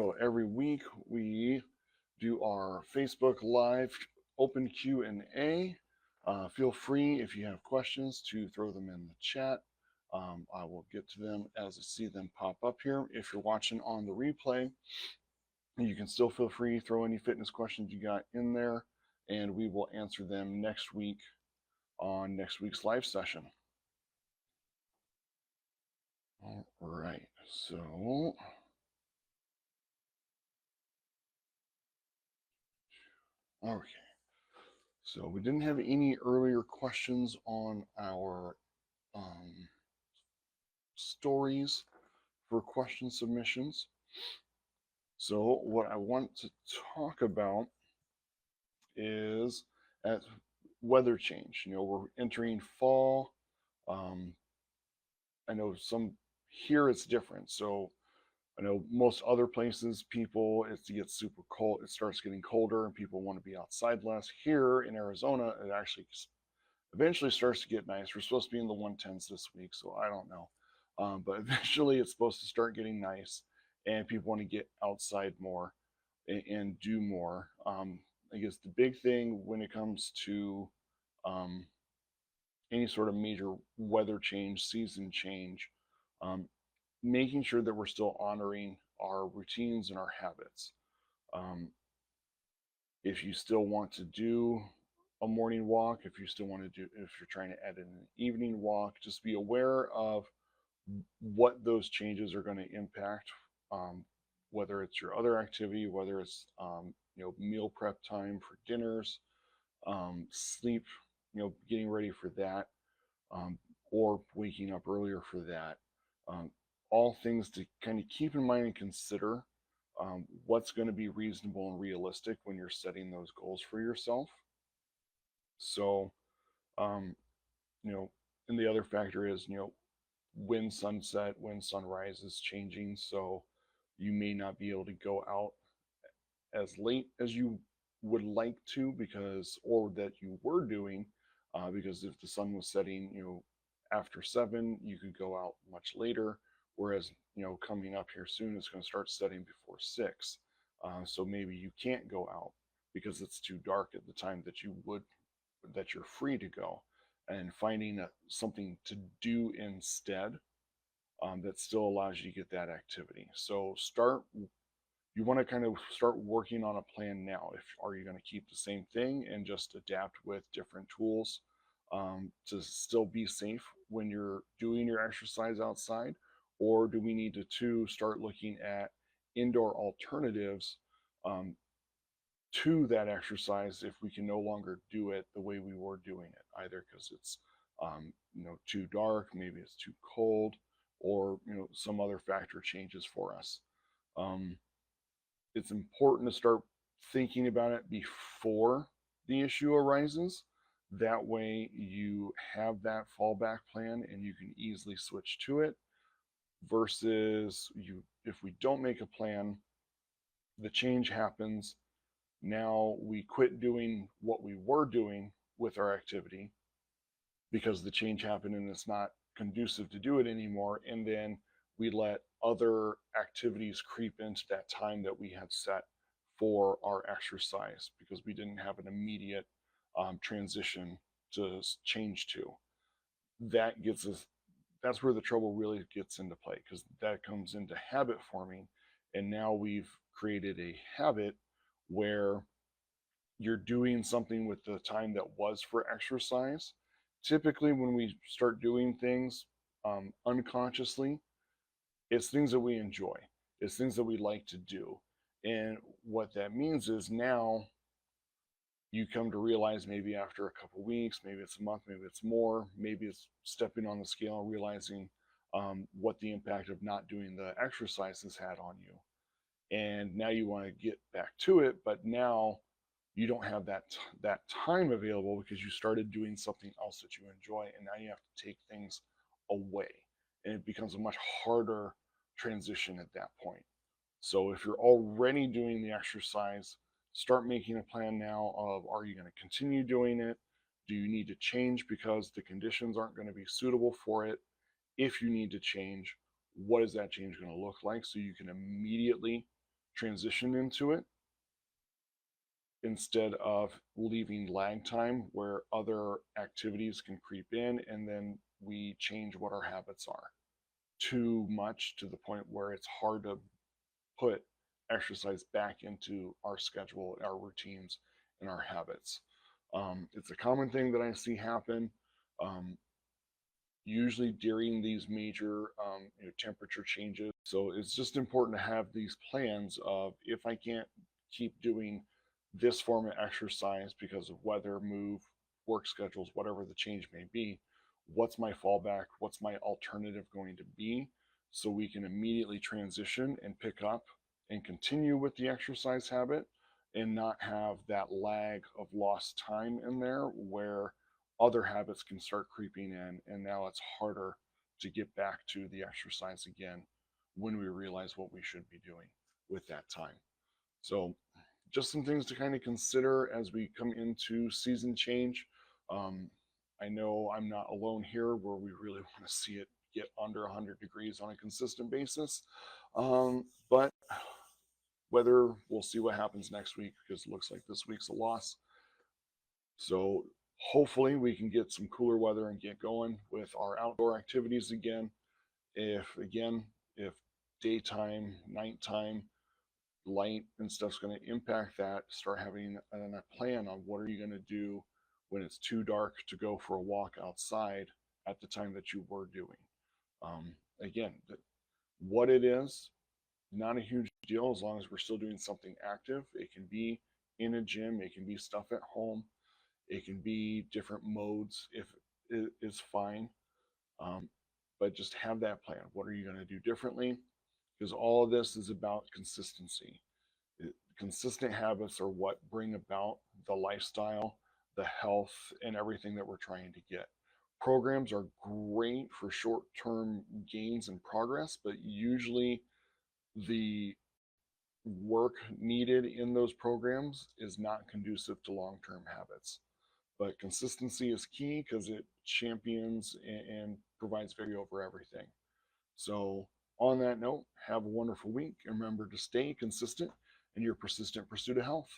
So every week we do our Facebook Live open Q&A. Feel free if you have questions to throw them in the chat. I will get to them as I see them pop up here. If you're watching on the replay, you can still feel free to throw any fitness questions you got in there, and we will answer them next week on next week's live session. All right, so okay. So we didn't have any earlier questions on our stories for question submissions. So what I want to talk about is at weather change. We're entering fall. Um, I know some here it's different. So I know most other places, people, it gets super cold. It starts getting colder and people want to be outside less. Here in Arizona, it actually eventually starts to get nice. We're supposed to be in the 110s this week, so I don't know. But eventually it's supposed to start getting nice and people want to get outside more and do more. I guess the big thing when it comes to um, any sort of major weather change, season change, um, making sure that we're still honoring our routines and our habits. Um, if you still want to do a morning walk, if you still want to do, if you're trying to add in an evening walk, just be aware of what those changes are going to impact. Whether it's your other activity, whether it's meal prep time for dinners, sleep, getting ready for that, um, or waking up earlier for that. Um, all things to kind of keep in mind and consider what's going to be reasonable and realistic when you're setting those goals for yourself. So, um, you know, and the other factor is, when sunset, when sunrise is changing. So you may not be able to go out as late as you would like to because, or that you were doing, because if the sun was setting, after 7, you could go out much later. Whereas, coming up here soon, it's going to start setting before 6. So maybe you can't go out because it's too dark at the time that you're free to go, and finding something to do instead that still allows you to get that activity. So you want to kind of start working on a plan now. If are you going to keep the same thing and just adapt with different tools to still be safe when you're doing your exercise outside, or do we need to start looking at indoor alternatives um, to that exercise if we can no longer do it the way we were doing it, either because it's too dark, maybe it's too cold, or some other factor changes for us. Um, it's important to start thinking about it before the issue arises. That way you have that fallback plan and you can easily switch to it, versus if we don't make a plan, the change happens. Now we quit doing what we were doing with our activity because the change happened and it's not conducive to do it anymore. And then we let other activities creep into that time that we had set for our exercise because we didn't have an immediate transition to change to. That gets us, that's where the trouble really gets into play, because that comes into habit forming. And now we've created a habit where you're doing something with the time that was for exercise. Typically, when we start doing things unconsciously, it's things that we enjoy, it's things that we like to do. And what that means is now you come to realize, maybe after a couple weeks, maybe it's a month, maybe it's more, maybe it's stepping on the scale and realizing what the impact of not doing the exercise has had on you. And now you want to get back to it, but now you don't have that time available because you started doing something else that you enjoy, and now you have to take things away, and it becomes a much harder transition at that point. So if you're already doing the exercise, start making a plan now of, are you going to continue doing it? Do you need to change because the conditions aren't going to be suitable for it? If you need to change, what is that change going to look like so you can immediately transition into it instead of leaving lag time where other activities can creep in and then we change what our habits are too much to the point where it's hard to put exercise back into our schedule, our routines, and our habits. It's a common thing that I see happen. Um, Usually during these major temperature changes. So it's just important to have these plans of if I can't keep doing this form of exercise because of weather, move, work schedules, whatever the change may be, what's my fallback? What's my alternative going to be? So we can immediately transition and pick up and continue with the exercise habit and not have that lag of lost time in there where other habits can start creeping in, and now it's harder to get back to the exercise again when we realize what we should be doing with that time. So, just some things to kind of consider as we come into season change. Um, I know I'm not alone here where we really want to see it get under 100 degrees on a consistent basis. But weather, we'll see what happens next week because it looks like this week's a loss. So hopefully we can get some cooler weather and get going with our outdoor activities again. If daytime, nighttime, light and stuff's going to impact that, start having a plan on what are you going to do when it's too dark to go for a walk outside at the time that you were doing. Again, what it is, not a huge deal as long as we're still doing something active. It can be in a gym, it can be stuff at home, it can be different modes if it is fine. But just have that plan. What are you going to do differently? Because all of this is about consistency. Consistent habits are what bring about the lifestyle, the health, and everything that we're trying to get. Programs are great for short term gains and progress, but usually the work needed in those programs is not conducive to long term habits. But consistency is key because it champions and provides value over everything. So, on that note, have a wonderful week. And remember to stay consistent in your persistent pursuit of health.